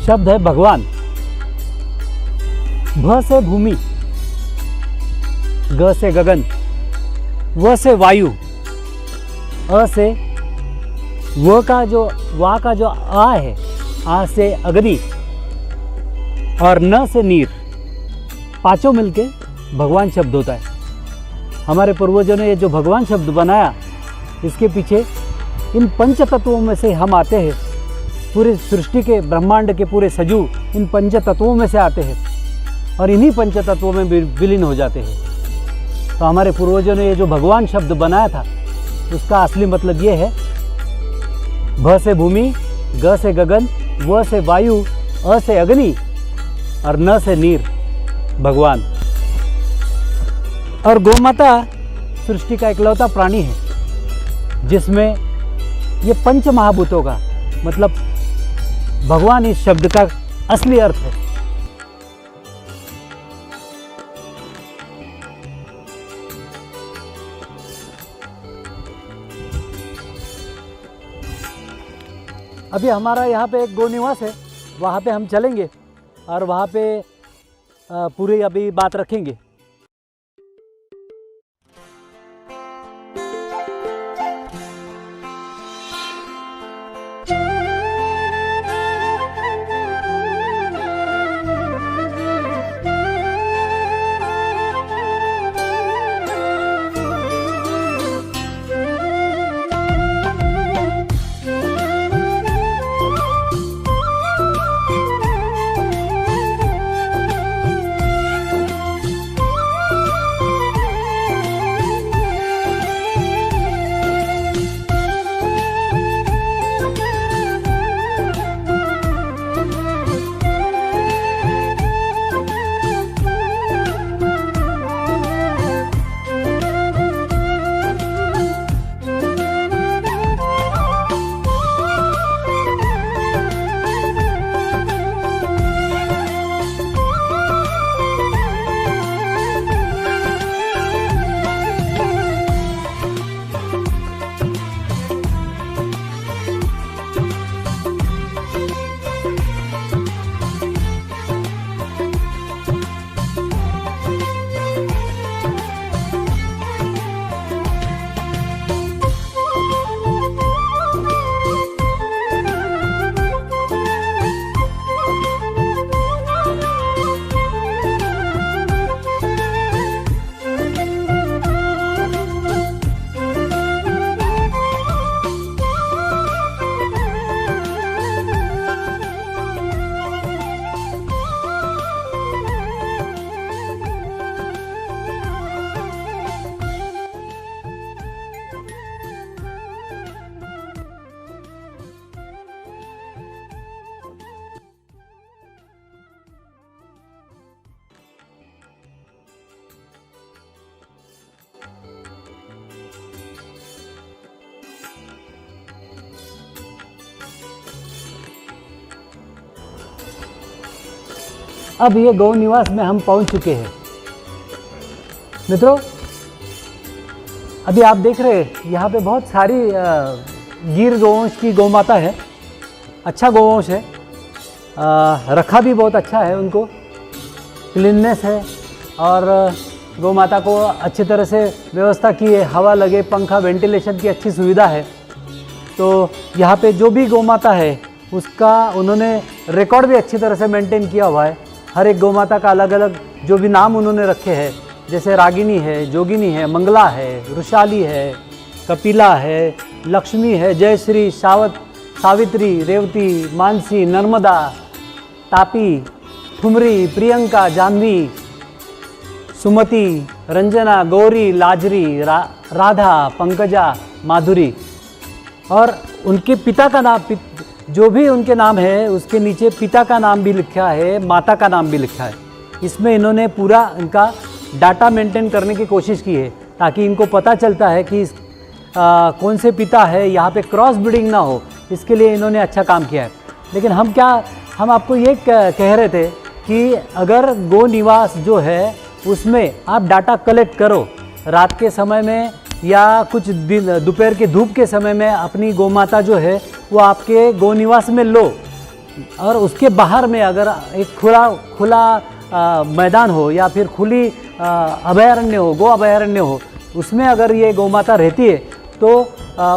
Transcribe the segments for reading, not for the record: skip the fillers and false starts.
शब्द है भगवान। भ से भूमि, ग से गगन, व से वायु, अ से वा का जो आ है, आ से अग्नि और न से नीर, पांचों मिलके भगवान शब्द होता है। हमारे पूर्वजों ने ये जो भगवान शब्द बनाया, इसके पीछे इन पंच तत्वों में से हम आते हैं। पूरे सृष्टि के, ब्रह्मांड के पूरे सजीव इन पंच तत्वों में से आते हैं और इन्हीं पंच तत्वों में विलीन हो जाते हैं। तो हमारे पूर्वजों ने ये जो भगवान शब्द बनाया था, उसका असली मतलब ये है, भ से भूमि, ग से गगन, व से वायु, अ से अग्नि और न से नीर, भगवान। और गौमाता सृष्टि का इकलौता प्राणी है जिसमें ये पंच महाभूतों का मतलब भगवान इस शब्द का असली अर्थ है। अभी हमारा यहाँ पे एक गौ निवास है, वहाँ पे हम चलेंगे और वहाँ पे पूरी अभी बात रखेंगे। अब ये गौ निवास में हम पहुंच चुके हैं। मित्रों, अभी आप देख रहे हैं यहाँ पे बहुत सारी गिर गौवंश की गौ माता है। अच्छा गौवंश है, रखा भी बहुत अच्छा है, उनको क्लीननेस है और गौ माता को अच्छी तरह से व्यवस्था की है, हवा लगे, पंखा, वेंटिलेशन की अच्छी सुविधा है। तो यहाँ पे जो भी गौ माता है उसका उन्होंने रिकॉर्ड भी अच्छी तरह से मेंटेन किया हुआ है। हर एक गौ माता का अलग अलग जो भी नाम उन्होंने रखे हैं, जैसे रागिनी है, जोगिनी है, मंगला है, रुशाली है, कपिला है, लक्ष्मी है, जयश्री, सावित्री, रेवती, मानसी, नर्मदा, तापी, ठुमरी, प्रियंका, जाह्नवी, सुमति, रंजना, गौरी, लाजरी, राधा, पंकजा, माधुरी। और उनके पिता का नाम, जो भी उनके नाम है उसके नीचे पिता का नाम भी लिखा है, माता का नाम भी लिखा है। इसमें इन्होंने पूरा इनका डाटा मेंटेन करने की कोशिश की है ताकि इनको पता चलता है कि कौन से पिता है, यहाँ पे क्रॉस ब्रीडिंग ना हो, इसके लिए इन्होंने अच्छा काम किया है। लेकिन हम आपको ये कह रहे थे कि अगर गौ निवास जो है उसमें आप डाटा कलेक्ट करो, रात के समय में या कुछ दिन दोपहर के धूप के समय में अपनी गौ माता जो है वो आपके गौ निवास में लो, और उसके बाहर में अगर एक खुला मैदान हो या फिर खुली अभयारण्य हो, गो अभयारण्य हो, उसमें अगर ये गौ माता रहती है तो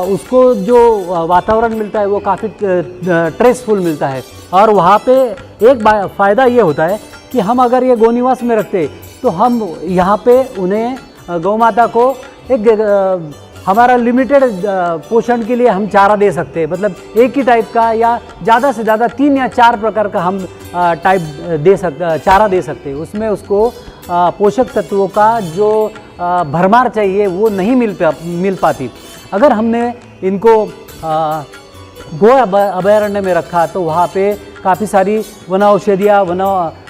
उसको जो वातावरण मिलता है वो काफ़ी स्ट्रेसफुल मिलता है। और वहाँ पे एक फ़ायदा ये होता है कि हम अगर ये गौ निवास में रखते तो हम यहाँ पे उन्हें गौ माता को एक हमारा लिमिटेड पोषण के लिए हम चारा दे सकते हैं, मतलब एक ही टाइप का या ज़्यादा से ज़्यादा 3 या 4 प्रकार का हम चारा दे सकते हैं। उसमें उसको पोषक तत्वों का जो भरमार चाहिए वो नहीं मिल पाती। अगर हमने इनको गो अभयारण्य में रखा तो वहाँ पे काफ़ी सारी वन औषधियाँ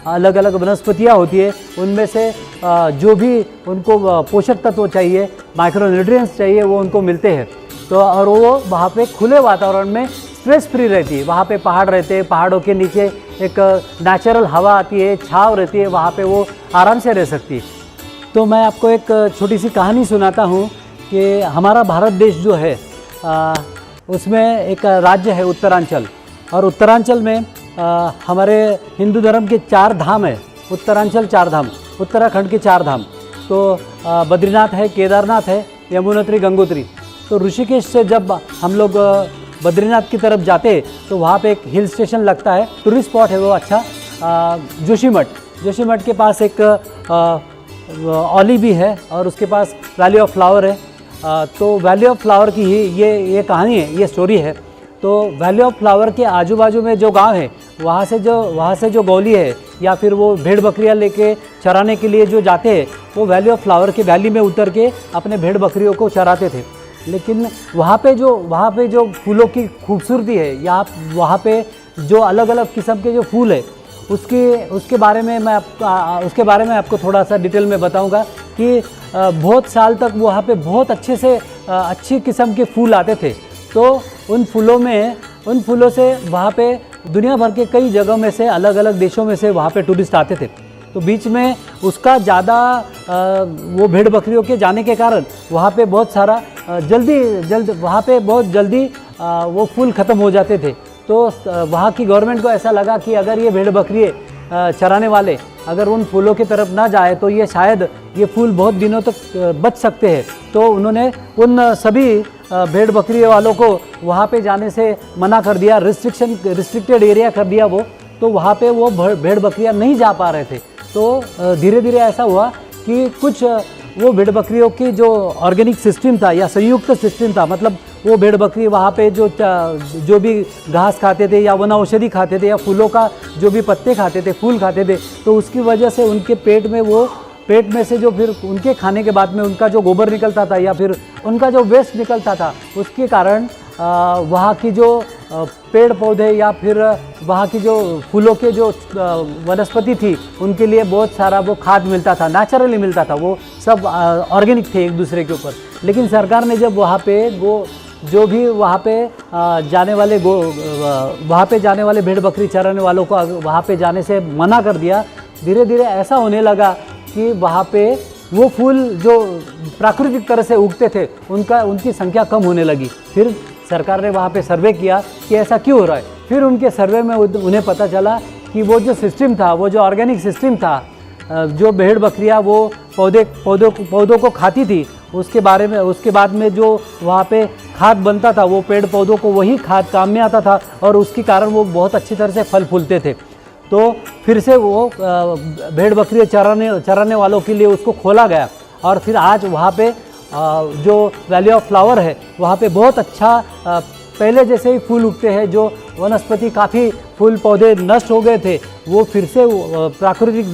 अलग अलग वनस्पतियाँ होती है, उनमें से जो भी उनको पोषक तत्व चाहिए, माइक्रोन्यूट्रिएंट्स चाहिए, वो उनको मिलते हैं। तो और वो वहाँ पे खुले वातावरण में स्ट्रेस फ्री रहती है। वहाँ पे पहाड़ रहते हैं, पहाड़ों के नीचे एक नेचुरल हवा आती है, छाँव रहती है, वहाँ पे वो आराम से रह सकती है। तो मैं आपको एक छोटी सी कहानी सुनाता हूँ कि हमारा भारत देश जो है उसमें एक राज्य है उत्तरांचल, और उत्तरांचल में हमारे हिंदू धर्म के 4 धाम है। उत्तरांचल 4 धाम, उत्तराखंड के 4 धाम तो बद्रीनाथ है, केदारनाथ है, यमुनोत्री, गंगोत्री। तो ऋषिकेश से जब हम लोग बद्रीनाथ की तरफ जाते तो वहाँ पे एक हिल स्टेशन लगता है, टूरिस्ट स्पॉट है वो अच्छा, जोशीमठ के पास एक औली भी है और उसके पास वैली ऑफ फ्लावर है। तो वैली ऑफ फ्लावर की ही ये कहानी है, ये स्टोरी है। तो वैली ऑफ फ्लावर के आजू बाजू में जो गांव है वहाँ से जो गौली है या फिर वो भेड़ बकरियाँ लेके चराने के लिए जो जाते हैं वो वैली ऑफ फ्लावर के वैली में उतर के अपने भेड़ बकरियों को चराते थे। लेकिन वहाँ पे जो फूलों की खूबसूरती है या वहाँ पे जो अलग अलग किस्म के जो फूल है उसके बारे में मैं आपको थोड़ा सा डिटेल में बताऊंगा कि बहुत साल तक वहाँ पे बहुत अच्छी किस्म के फूल आते थे। तो उन फूलों से वहाँ पे दुनिया भर के कई जगहों में से, अलग अलग देशों में से वहाँ पे टूरिस्ट आते थे। तो बीच में उसका ज़्यादा वो भेड़ बकरियों के जाने के कारण वहाँ पे बहुत सारा बहुत जल्दी वो फूल ख़त्म हो जाते थे। तो वहाँ की गवर्नमेंट को ऐसा लगा कि अगर ये भेड़ बकरी चराने वाले अगर उन फूलों की तरफ ना जाए तो ये शायद ये फूल बहुत दिनों तक बच सकते हैं। तो उन्होंने उन सभी भेड़ बकरी वालों को वहाँ पे जाने से मना कर दिया, रिस्ट्रिक्टेड एरिया कर दिया वो। तो वहाँ पे वो भेड़ बकरियाँ नहीं जा पा रहे थे। तो धीरे धीरे ऐसा हुआ कि कुछ वो भेड़ बकरियों की जो ऑर्गेनिक सिस्टम था या संयुक्त सिस्टम था, मतलब वो भेड़ बकरी वहाँ पे जो भी घास खाते थे या वन औषधि खाते थे या फूलों का जो भी पत्ते खाते थे, फूल खाते थे, तो उसकी वजह से उनके पेट में से जो फिर उनके खाने के बाद में उनका जो गोबर निकलता था या फिर उनका जो वेस्ट निकलता था, उसके कारण वहाँ की जो पेड़ पौधे या फिर वहाँ की जो फूलों के जो वनस्पति थी उनके लिए बहुत सारा वो खाद मिलता था, नेचुरली मिलता था, वो सब ऑर्गेनिक थे एक दूसरे के ऊपर। लेकिन सरकार ने जब वहाँ पे जो भी वहाँ पे जाने वाले भेड़ बकरी चराने वालों को वहाँ पे जाने से मना कर दिया, धीरे धीरे ऐसा होने लगा कि वहाँ पे वो फूल जो प्राकृतिक तरह से उगते थे उनकी संख्या कम होने लगी। फिर सरकार ने वहाँ पे सर्वे किया कि ऐसा क्यों हो रहा है। फिर उनके सर्वे में उन्हें पता चला कि वो जो सिस्टम था, वो जो ऑर्गेनिक सिस्टम था, जो भेड़ बकरियाँ वो पौधों को खाती थी, उसके बाद में जो वहाँ पे खाद बनता था वो पेड़ पौधों को वही खाद काम में आता था और उसके कारण वो बहुत अच्छी तरह से फल फूलते थे। तो फिर से वो भेड़ बकरी चराने वालों के लिए उसको खोला गया और फिर आज वहाँ पे जो वैली ऑफ फ्लावर है वहाँ पे बहुत अच्छा पहले जैसे ही फूल उगते हैं। जो वनस्पति काफ़ी फूल पौधे नष्ट हो गए थे वो फिर से प्राकृतिक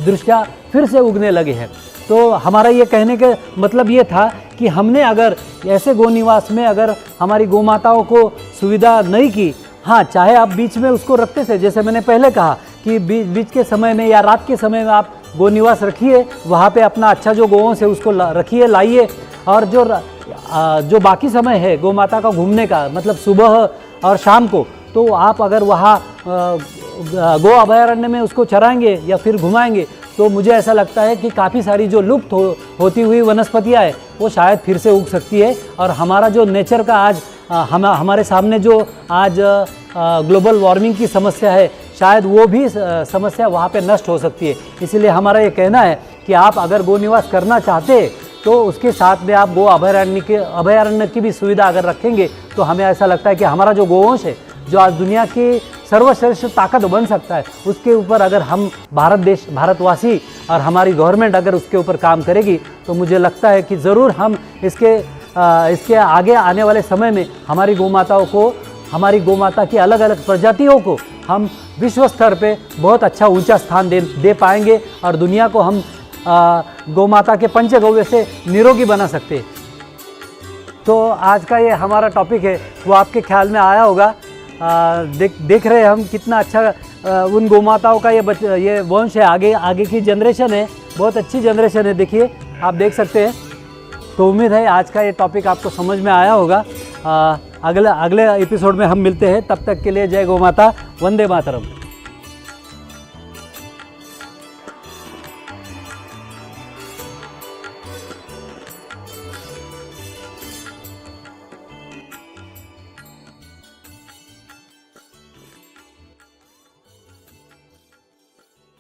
दृष्टया फिर से उगने लगे हैं। तो हमारा ये कहने का मतलब ये था कि हमने अगर ऐसे गौ निवास में अगर हमारी गौ माताओं को सुविधा नहीं की, हाँ चाहे आप बीच में उसको रखते थे, जैसे मैंने पहले कहा कि बीच के समय में या रात के समय में आप गौ निवास रखिए, वहाँ पे अपना अच्छा जो गौओं से उसको रखिए, लाइए। और जो बाकी समय है गौ माता का घूमने का, मतलब सुबह और शाम को, तो आप अगर वहाँ गौ अभयारण्य में उसको चराएंगे या फिर घुमाएंगे तो मुझे ऐसा लगता है कि काफ़ी सारी जो लुप्त होती हुई वनस्पतियाँ है वो शायद फिर से उग सकती है और हमारा जो नेचर का आज हमारे सामने जो आज ग्लोबल वार्मिंग की समस्या है, शायद वो भी समस्या वहाँ पे नष्ट हो सकती है। इसीलिए हमारा ये कहना है कि आप अगर गो निवास करना चाहते तो उसके साथ में आप गो अभयारण्य की भी सुविधा अगर रखेंगे तो हमें ऐसा लगता है कि हमारा जो गोवंश है, जो आज दुनिया की सर्वश्रेष्ठ ताकत बन सकता है, उसके ऊपर अगर हम भारतवासी और हमारी गवर्नमेंट अगर उसके ऊपर काम करेगी तो मुझे लगता है कि ज़रूर हम इसके आगे आने वाले समय में हमारी गौमाता की अलग अलग प्रजातियों को हम विश्व स्तर पे बहुत अच्छा ऊंचा स्थान दे पाएंगे और दुनिया को हम गौमाता के पंचगव्य से निरोगी बना सकते हैं। तो आज का ये हमारा टॉपिक है, वो आपके ख्याल में आया होगा। देख रहे हैं हम कितना अच्छा उन गौमाताओं का ये वंश है, आगे की जनरेशन है, बहुत अच्छी जनरेशन है। देखिए, आप देख सकते हैं। तो उम्मीद है आज का ये टॉपिक आपको समझ में आया होगा। अगले एपिसोड में हम मिलते हैं। तब तक के लिए जय गौ माता, वंदे मातरम।